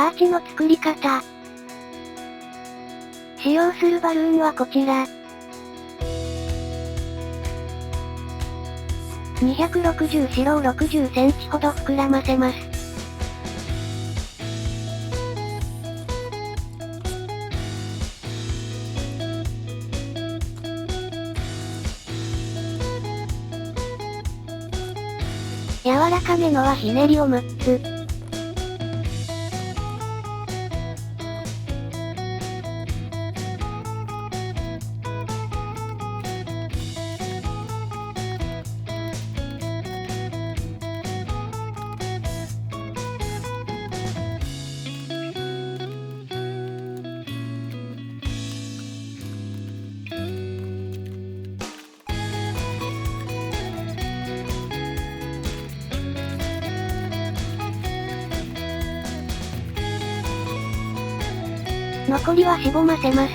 アーチの作り方。使用するバルーンはこちら。260白を60センチほど膨らませます。柔らかめのはひねりを6つ。残りはしぼませます。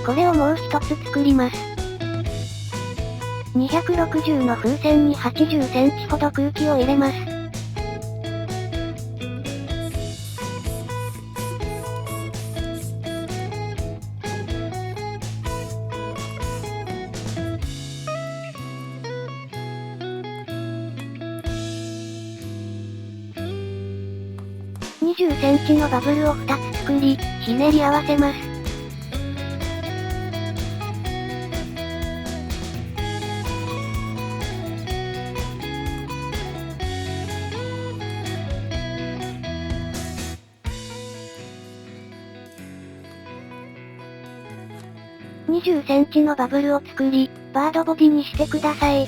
これをもう一つ作ります。260の風船に80センチほど空気を入れます。20センチのバブルを2つ作り、ひねり合わせます。20センチのバブルを作り、バードボディにしてください。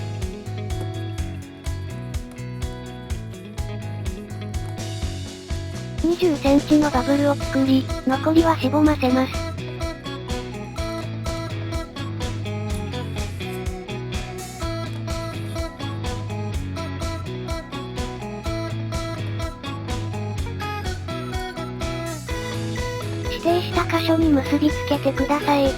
20センチのバブルを作り、残りはしぼませます。指定した箇所に結びつけてください。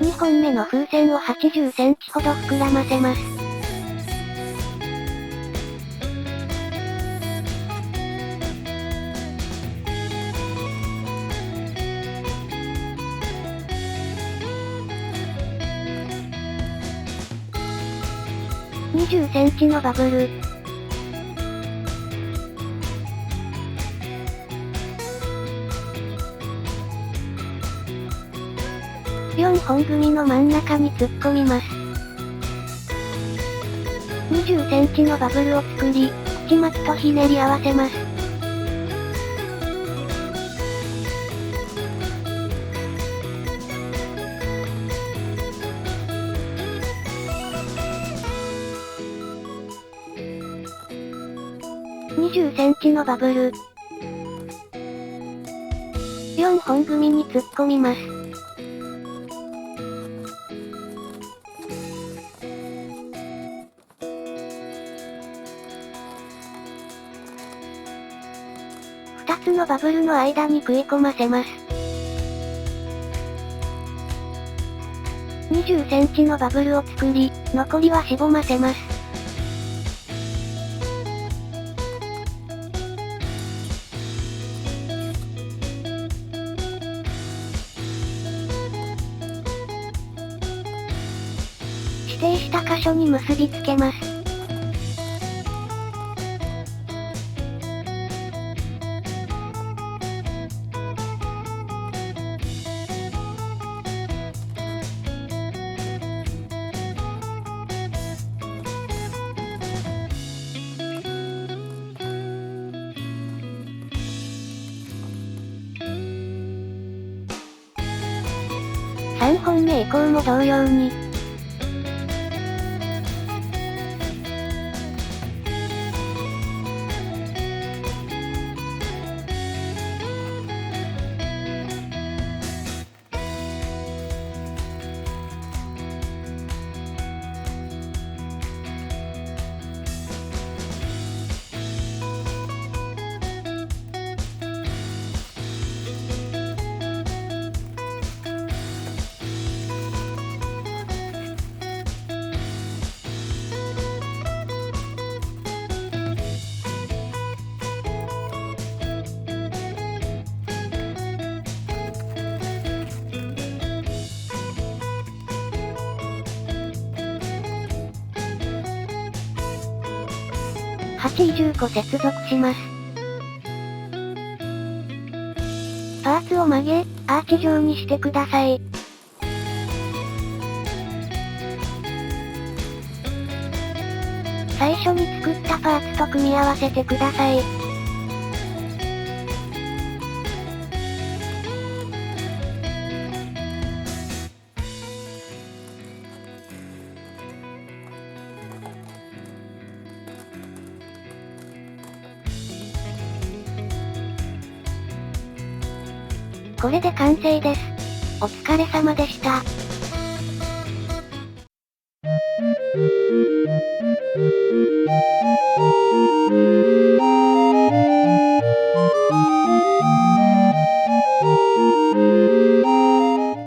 2本目の風船を80センチほど膨らませます。20センチのバブル。4本組の真ん中に突っ込みます。20センチのバブルを作り、口巻きとひねり合わせます。20センチのバブル。4本組に突っ込みます。2つのバブルの間に食い込ませます。20センチのバブルを作り、残りはしぼませます。指定した箇所に結びつけます。3本目以降も同様に。8以10個接続します。パーツを曲げ、アーチ状にしてください。最初に作ったパーツと組み合わせてください。これで完成です。お疲れ様でした。